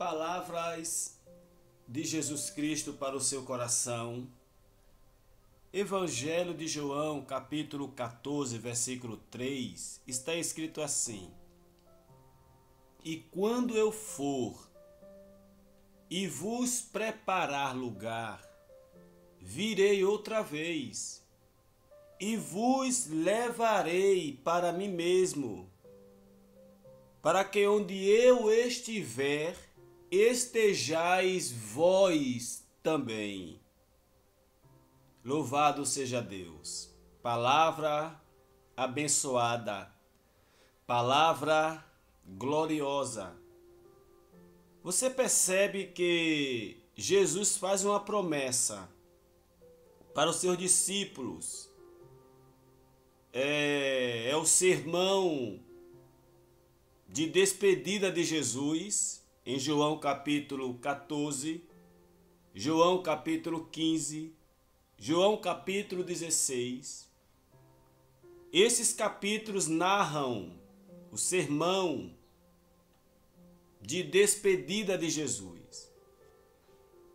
Palavras de Jesus Cristo para o seu coração. Evangelho de João, capítulo 14, versículo 3, está escrito assim: E quando eu for e vos preparar lugar, virei outra vez e vos levarei para mim mesmo, para que onde eu estiver, estejais vós também. Louvado seja Deus. Palavra abençoada, palavra gloriosa. Você percebe que Jesus faz uma promessa para os seus discípulos. É o sermão de despedida de Jesus, em João capítulo 14, João capítulo 15, João capítulo 16. Esses capítulos narram o sermão de despedida de Jesus.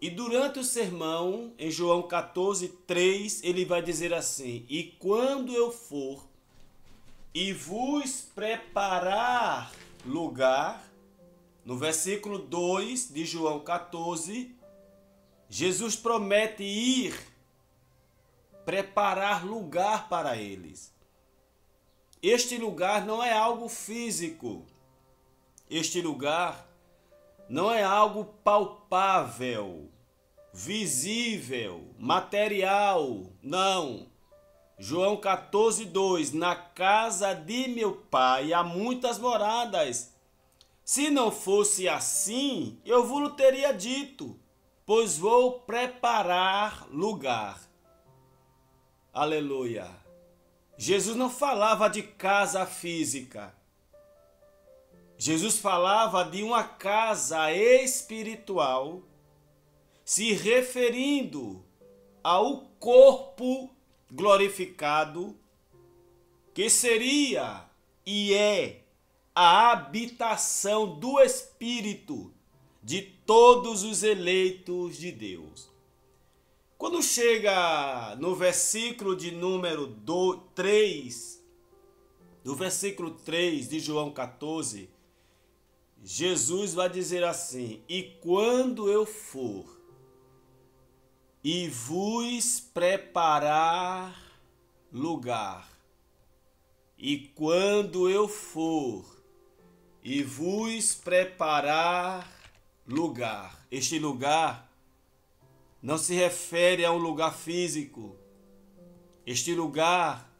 E durante o sermão, em João 14, 3, ele vai dizer assim: E quando eu for e vos preparar lugar, no versículo 2 de João 14, Jesus promete ir preparar lugar para eles. Este lugar não é algo físico. Este lugar não é algo palpável, visível, material. Não. João 14, 2. Na casa de meu pai há muitas moradas. Se não fosse assim, eu vos teria dito, pois vou preparar lugar. Aleluia. Jesus não falava de casa física. Jesus falava de uma casa espiritual, se referindo ao corpo glorificado, que seria e é a habitação do Espírito de todos os eleitos de Deus. Quando chega no versículo de número 3, no versículo 3 de João 14, Jesus vai dizer assim: E quando eu for e vos preparar lugar, e quando eu for e vos preparar lugar. Este lugar não se refere a um lugar físico. Este lugar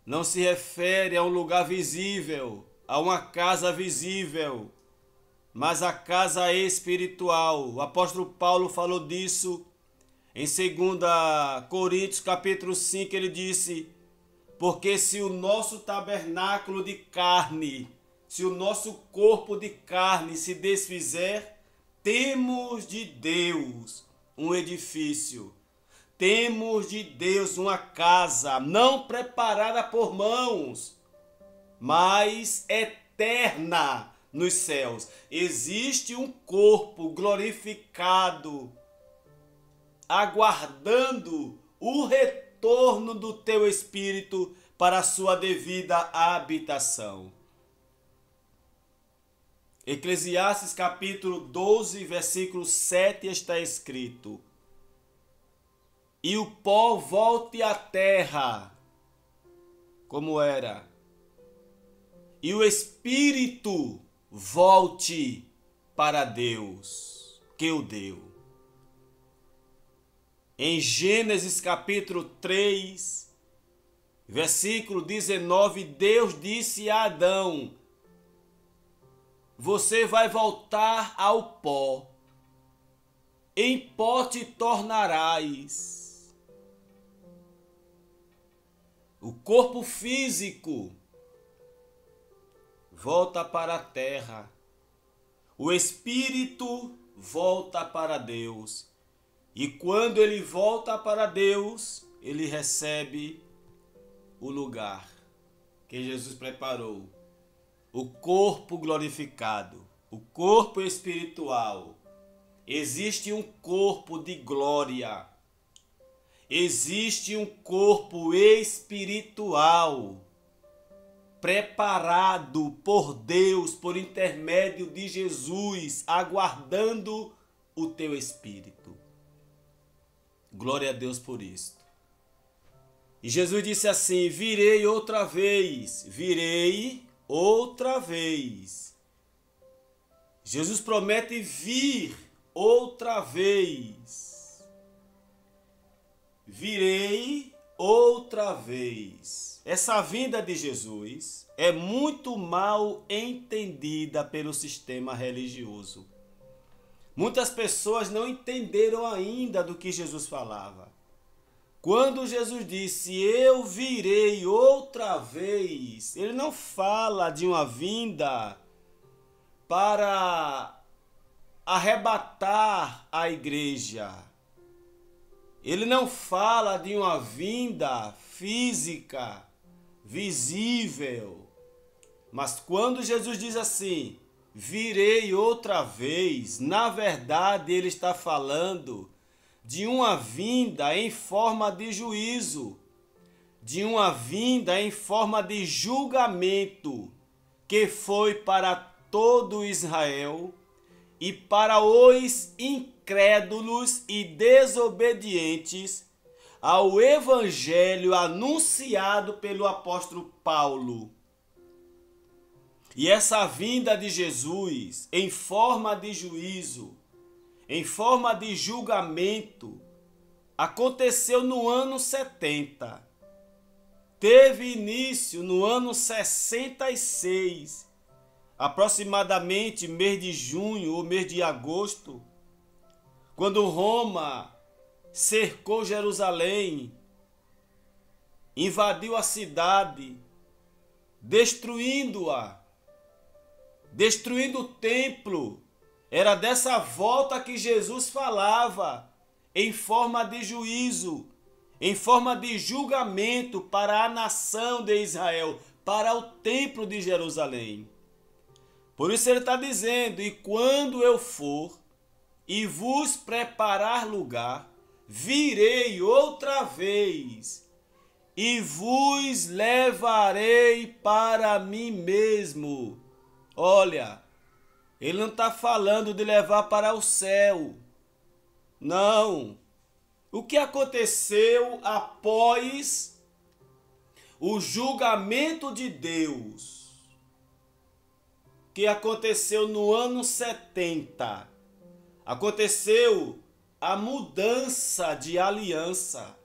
não se refere a um lugar visível, a uma casa visível, mas a casa espiritual. O apóstolo Paulo falou disso em 2 Coríntios capítulo 5, ele disse: Porque se o nosso tabernáculo de carne, se o nosso corpo de carne se desfizer, temos de Deus um edifício, temos de Deus uma casa, não preparada por mãos, mas eterna nos céus. Existe um corpo glorificado, aguardando o retorno do teu espírito para a sua devida habitação. Eclesiastes capítulo 12, versículo 7 está escrito: E o pó volte à terra, como era, e o espírito volte para Deus, que o deu. Em Gênesis capítulo 3, versículo 19, Deus disse a Adão: Você vai voltar ao pó, em pó te tornarás. O corpo físico volta para a terra, o espírito volta para Deus. E quando ele volta para Deus, ele recebe o lugar que Jesus preparou, o corpo glorificado, o corpo espiritual. Existe um corpo de glória. Existe um corpo espiritual preparado por Deus, por intermédio de Jesus, aguardando o teu espírito. Glória a Deus por isto. E Jesus disse assim: virei outra vez, virei outra vez. Jesus promete vir outra vez. Virei outra vez. Essa vinda de Jesus é muito mal entendida pelo sistema religioso. Muitas pessoas não entenderam ainda do que Jesus falava. Quando Jesus disse, eu virei outra vez, ele não fala de uma vinda para arrebatar a igreja. Ele não fala de uma vinda física, visível. Mas quando Jesus diz assim, virei outra vez, na verdade ele está falando de uma vinda em forma de juízo, de uma vinda em forma de julgamento, que foi para todo Israel e para os incrédulos e desobedientes ao evangelho anunciado pelo apóstolo Paulo. E essa vinda de Jesus em forma de juízo, em forma de julgamento, aconteceu no ano 70. Teve início no ano 66, aproximadamente mês de junho ou mês de agosto, quando Roma cercou Jerusalém, invadiu a cidade, destruindo-a, destruindo o templo. Era dessa volta que Jesus falava, em forma de juízo, em forma de julgamento para a nação de Israel, para o templo de Jerusalém. Por isso ele está dizendo, e quando eu for e vos preparar lugar, virei outra vez e vos levarei para mim mesmo. Olha, ele não está falando de levar para o céu. Não. O que aconteceu após o julgamento de Deus, que aconteceu no ano 70, aconteceu a mudança de aliança,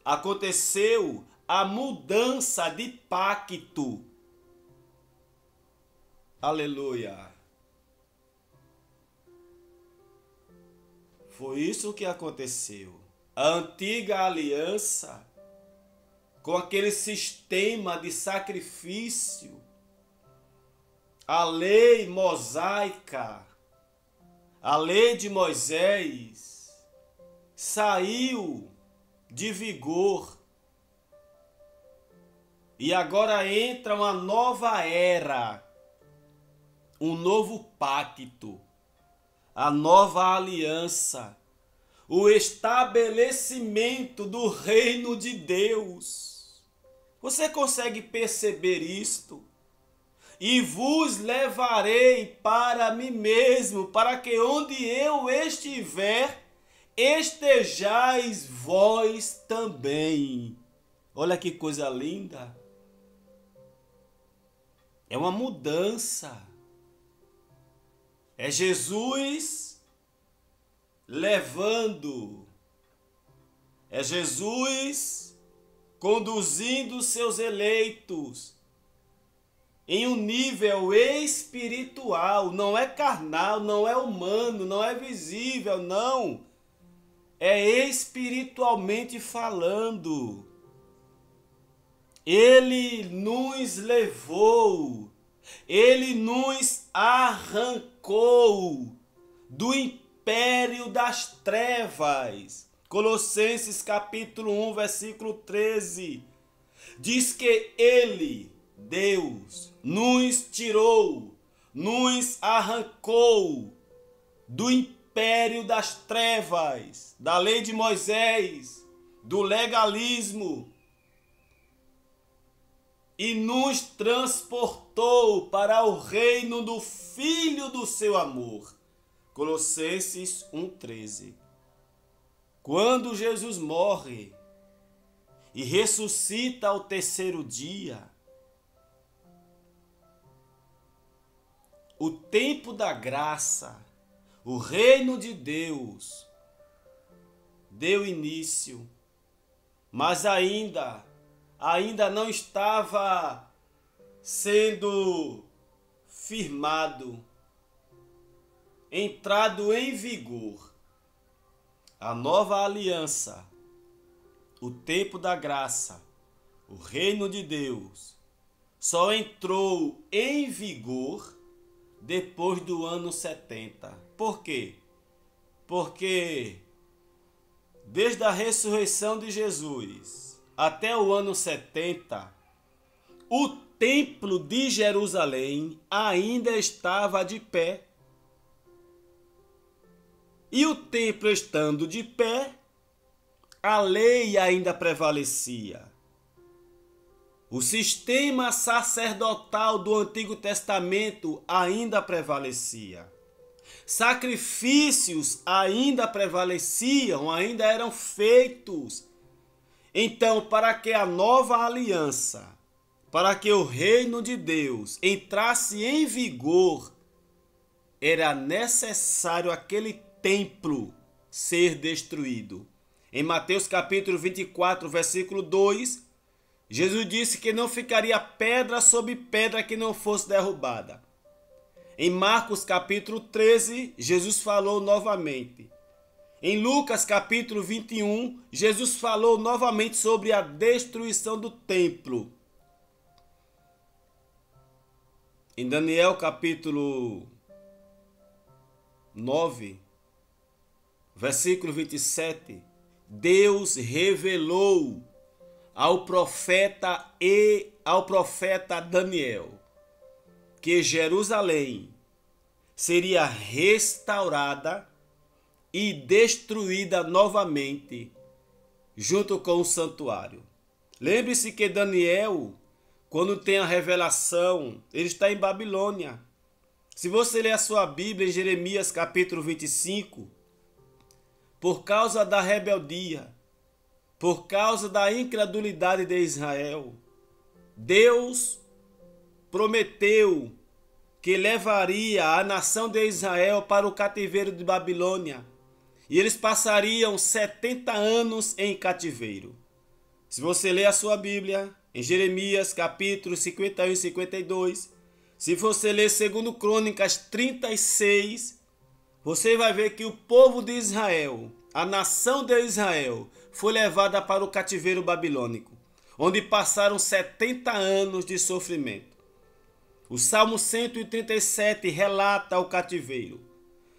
aconteceu a mudança de pacto. Aleluia. Foi isso que aconteceu. A antiga aliança, com aquele sistema de sacrifício, a lei mosaica, a lei de Moisés, saiu de vigor. E agora entra uma nova era, um novo pacto, a nova aliança, o estabelecimento do reino de Deus. Você consegue perceber isto? E vos levarei para mim mesmo, para que onde eu estiver, estejais vós também. Olha que coisa linda. É uma mudança. É Jesus levando, é Jesus conduzindo seus eleitos em um nível espiritual, não é carnal, não é humano, não é visível, não. É espiritualmente falando. Ele nos levou, ele nos arrancou do império das trevas. Colossenses capítulo 1, versículo 13. Diz que ele, Deus, nos tirou nos arrancou do império das trevas, da lei de Moisés, do legalismo, e nos transportou para o reino do Filho do seu amor. Colossenses 1,13. Quando Jesus morre e ressuscita ao terceiro dia, o tempo da graça, o reino de Deus, deu início, mas ainda não estava sendo firmado, entrado em vigor. A nova aliança, o tempo da graça, o reino de Deus, só entrou em vigor depois do ano 70. Por quê? Porque desde a ressurreição de Jesus até o ano 70, o templo de Jerusalém ainda estava de pé. E o templo estando de pé, a lei ainda prevalecia. O sistema sacerdotal do Antigo Testamento ainda prevalecia. Sacrifícios ainda prevaleciam, ainda eram feitos. Então, para que a nova aliança, para que o reino de Deus entrasse em vigor, era necessário aquele templo ser destruído. Em Mateus capítulo 24, versículo 2, Jesus disse que não ficaria pedra sobre pedra que não fosse derrubada. Em Marcos capítulo 13, Jesus falou novamente. Em Lucas capítulo 21, Jesus falou novamente sobre a destruição do templo. Em Daniel capítulo 9, versículo 27, Deus revelou ao profeta Daniel que Jerusalém seria restaurada e destruída novamente junto com o santuário. Lembre-se que Daniel, quando tem a revelação, ele está em Babilônia. Se você ler a sua Bíblia em Jeremias capítulo 25, por causa da rebeldia, por causa da incredulidade de Israel, Deus prometeu que levaria a nação de Israel para o cativeiro de Babilônia. E eles passariam 70 anos em cativeiro. Se você ler a sua Bíblia, em Jeremias capítulo 51 e 52, se você ler 2 Crônicas 36, você vai ver que o povo de Israel, a nação de Israel, foi levada para o cativeiro babilônico, onde passaram 70 anos de sofrimento. O Salmo 137 relata o cativeiro,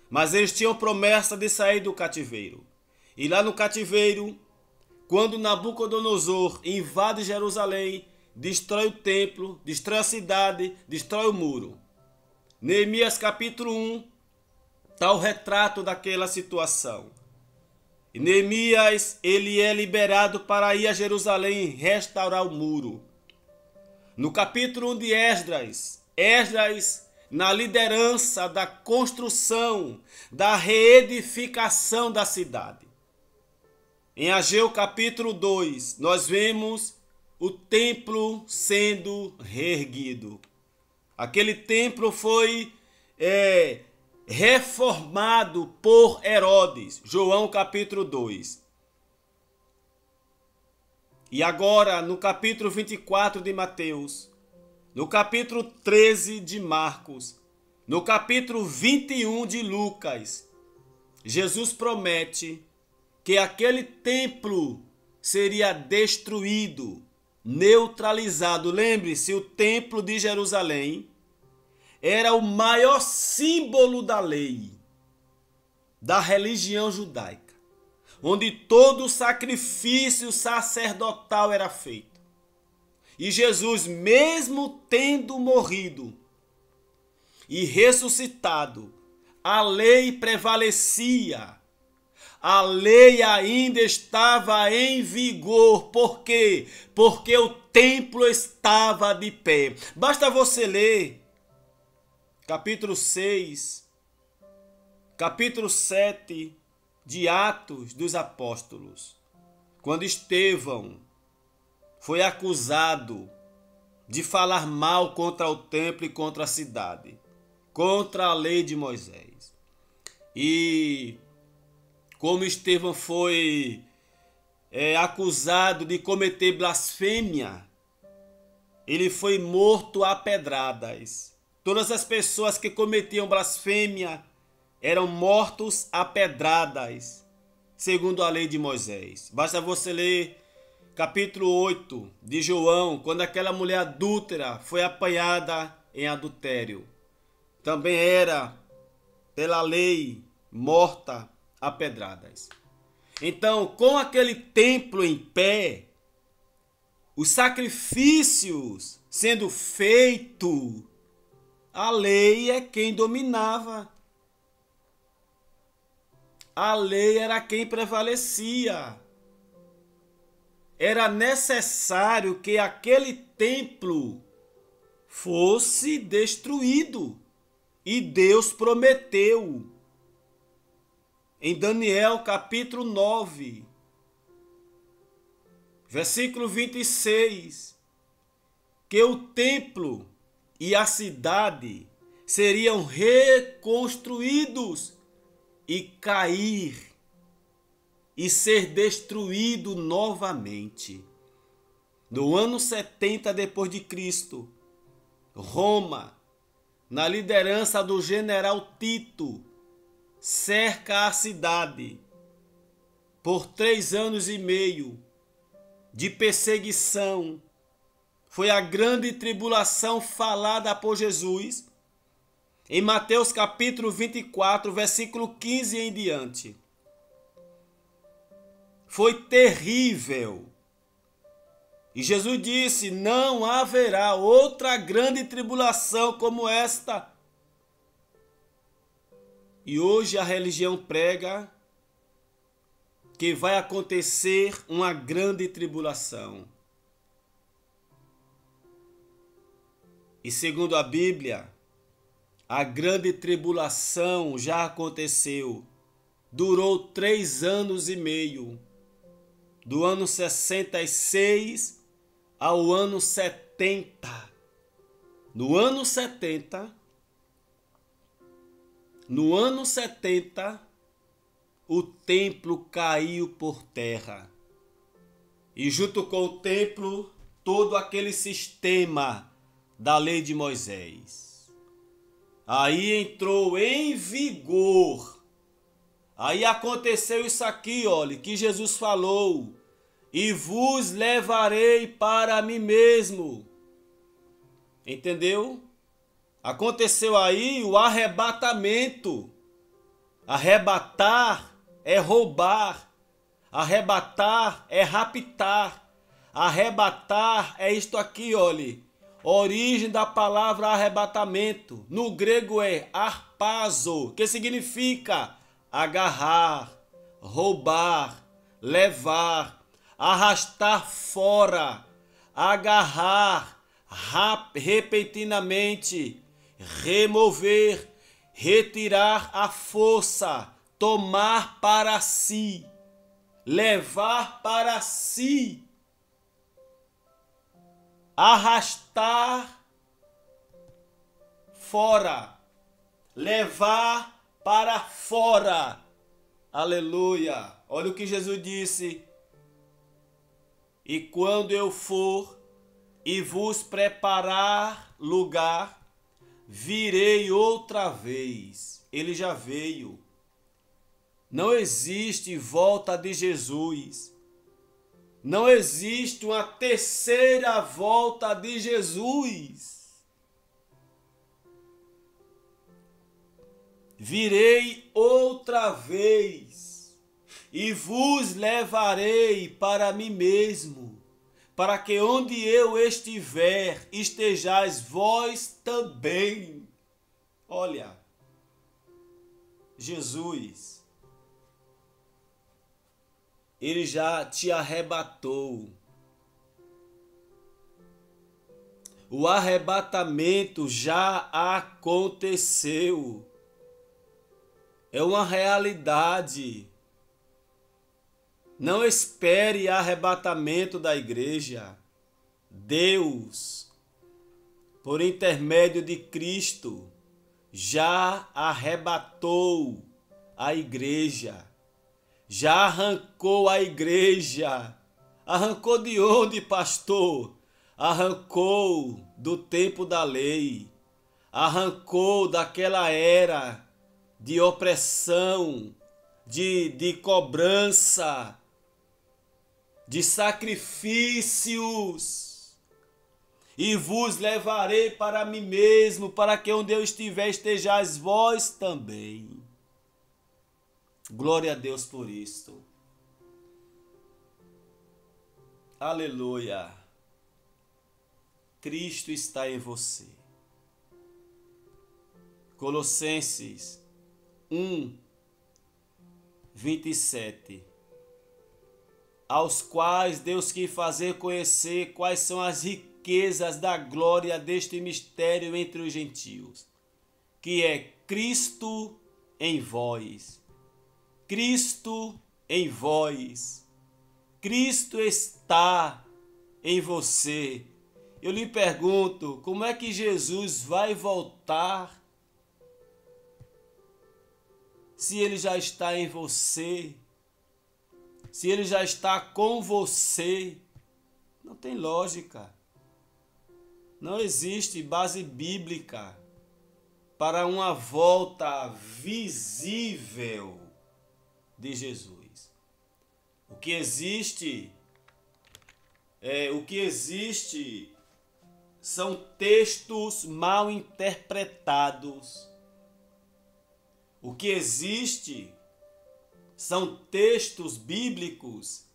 mas eles tinham promessa de sair do cativeiro. E lá no cativeiro, quando Nabucodonosor invade Jerusalém, destrói o templo, destrói a cidade, destrói o muro. Neemias capítulo 1 está o retrato daquela situação. E Neemias, ele é liberado para ir a Jerusalém e restaurar o muro. No capítulo 1 de Esdras, na liderança da construção, da reedificação da cidade. Em Ageu capítulo 2, nós vemos o templo sendo reerguido. Aquele templo foi reformado por Herodes, João capítulo 2. E agora, no capítulo 24 de Mateus, no capítulo 13 de Marcos, no capítulo 21 de Lucas, Jesus promete que aquele templo seria destruído, neutralizado. Lembre-se, o templo de Jerusalém era o maior símbolo da lei, da religião judaica, onde todo sacrifício sacerdotal era feito. E Jesus, mesmo tendo morrido, e ressuscitado, a lei prevalecia. A lei ainda estava em vigor. Por quê? Porque o templo estava de pé. Basta você ler capítulo 6, capítulo 7 de Atos dos Apóstolos. Quando Estevão foi acusado de falar mal contra o templo e contra a cidade, contra a lei de Moisés. E como Estevão foi acusado de cometer blasfêmia, ele foi morto a pedradas. Todas as pessoas que cometiam blasfêmia eram mortos a pedradas, segundo a lei de Moisés. Basta você ler capítulo 8 de João, quando aquela mulher adúltera foi apanhada em adultério. Também era, pela lei, morta a pedradas. Então, com aquele templo em pé, os sacrifícios sendo feitos, a lei é quem dominava. A lei era quem prevalecia. Era necessário que aquele templo fosse destruído. E Deus prometeu em Daniel capítulo 9, versículo 26, que o templo e a cidade seriam reconstruídos e cair e ser destruído novamente. No ano 70 depois de Cristo, Roma, na liderança do general Tito, cerca a cidade por 3 anos e meio de perseguição. Foi a grande tribulação falada por Jesus em Mateus capítulo 24, versículo 15 em diante. Foi terrível. E Jesus disse: não haverá outra grande tribulação como esta. E hoje a religião prega que vai acontecer uma grande tribulação. E segundo a Bíblia, a grande tribulação já aconteceu. Durou 3 anos e meio. Do ano 66 ao ano 70. No ano 70, o templo caiu por terra. E junto com o templo, todo aquele sistema da lei de Moisés. Aí entrou em vigor. Aí aconteceu isso aqui, olha, que Jesus falou: e vos levarei para mim mesmo. Entendeu? Aconteceu aí o arrebatamento. Arrebatar é roubar. Arrebatar é raptar. Arrebatar é isto aqui, olha. Origem da palavra arrebatamento. No grego é harpazo, que significa agarrar, roubar, levar, arrastar fora, agarrar, repentinamente, remover, retirar a força, tomar para si, levar para si, arrastar fora, levar para fora. Aleluia. Olha o que Jesus disse: e quando eu for e vos preparar lugar, virei outra vez. Ele já veio. Não existe volta de Jesus. Não existe uma terceira volta de Jesus. Virei outra vez e vos levarei para mim mesmo, para que onde eu estiver, estejais vós também. Olha, Jesus, ele já te arrebatou. O arrebatamento já aconteceu. É uma realidade. Não espere arrebatamento da igreja. Deus, por intermédio de Cristo, já arrebatou a igreja. Já arrancou a igreja. Arrancou de onde, pastor? Arrancou do tempo da lei. Arrancou daquela era de opressão, de cobrança, de sacrifícios. E vos levarei para mim mesmo, para que onde eu estiver estejais vós também. Glória a Deus por isto. Aleluia. Cristo está em você. Colossenses 1:27. Aos quais Deus quis fazer conhecer quais são as riquezas da glória deste mistério entre os gentios, que é Cristo em vós. Cristo em vós. Cristo está em você. Eu lhe pergunto, como é que Jesus vai voltar se ele já está em você? Se ele já está com você? Não tem lógica. Não existe base bíblica para uma volta visível de Jesus. O que existe são textos mal interpretados. O que existe são textos bíblicos,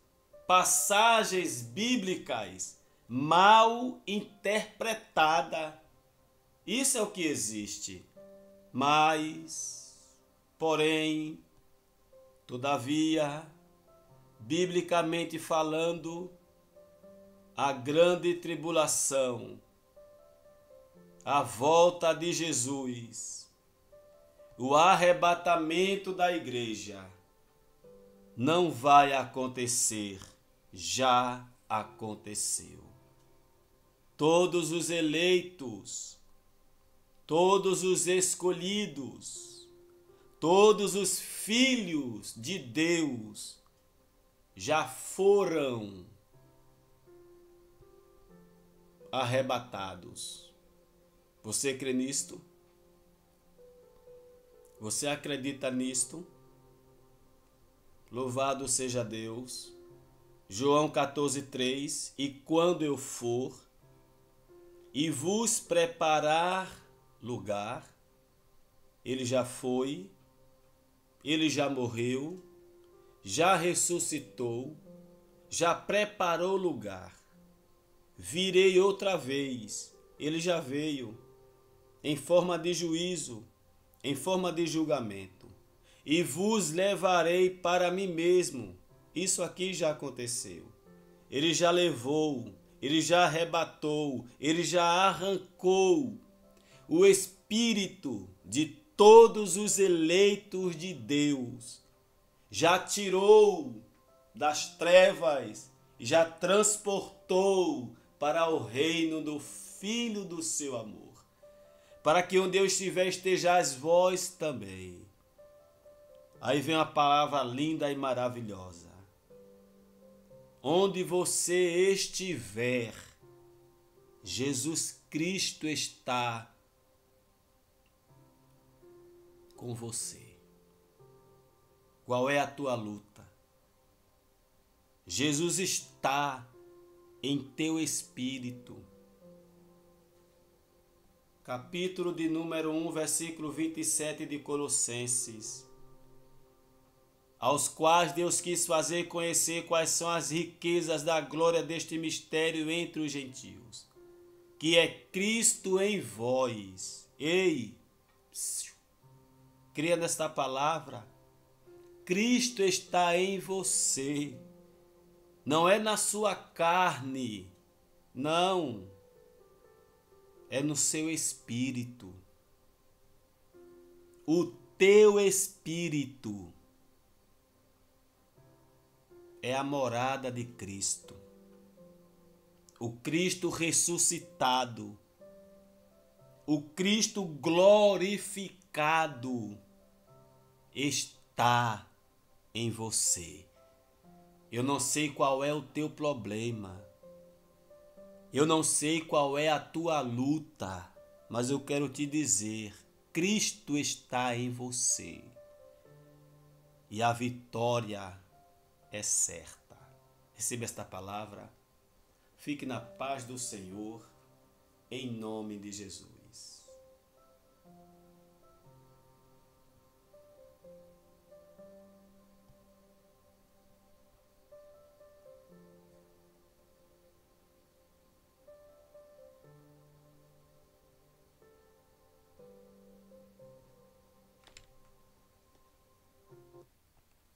passagens bíblicas mal interpretadas. Isso é o que existe. Mas, porém, todavia, biblicamente falando, a grande tribulação, a volta de Jesus, o arrebatamento da igreja, não vai acontecer, já aconteceu. Todos os eleitos, todos os escolhidos, todos os filhos de Deus já foram arrebatados. Você crê nisto? Você acredita nisto? Louvado seja Deus. João 14:3. E quando eu for e vos preparar lugar, ele já foi, ele já morreu, já ressuscitou, já preparou lugar. Virei outra vez, ele já veio, em forma de juízo, em forma de julgamento. E vos levarei para mim mesmo. Isso aqui já aconteceu. Ele já levou, ele já arrebatou, ele já arrancou o espírito de todos os eleitos de Deus. Já tirou das trevas, já transportou para o reino do Filho do seu amor. Para que onde eu estiver estejais vós também. Aí vem uma palavra linda e maravilhosa. Onde você estiver, Jesus Cristo está com você. Qual é a tua luta? Jesus está em teu espírito. Capítulo de número 1, versículo 27 de Colossenses. Aos quais Deus quis fazer conhecer quais são as riquezas da glória deste mistério entre os gentios, que é Cristo em vós. Ei, Creia nesta palavra. Cristo está em você. Não é na sua carne. Não. É no seu espírito. O teu espírito é a morada de Cristo. O Cristo ressuscitado. O Cristo glorificado está em você. Eu não sei qual é o teu problema. Eu não sei qual é a tua luta, mas eu quero te dizer, Cristo está em você. E a vitória é certa. Receba esta palavra. Fique na paz do Senhor, em nome de Jesus.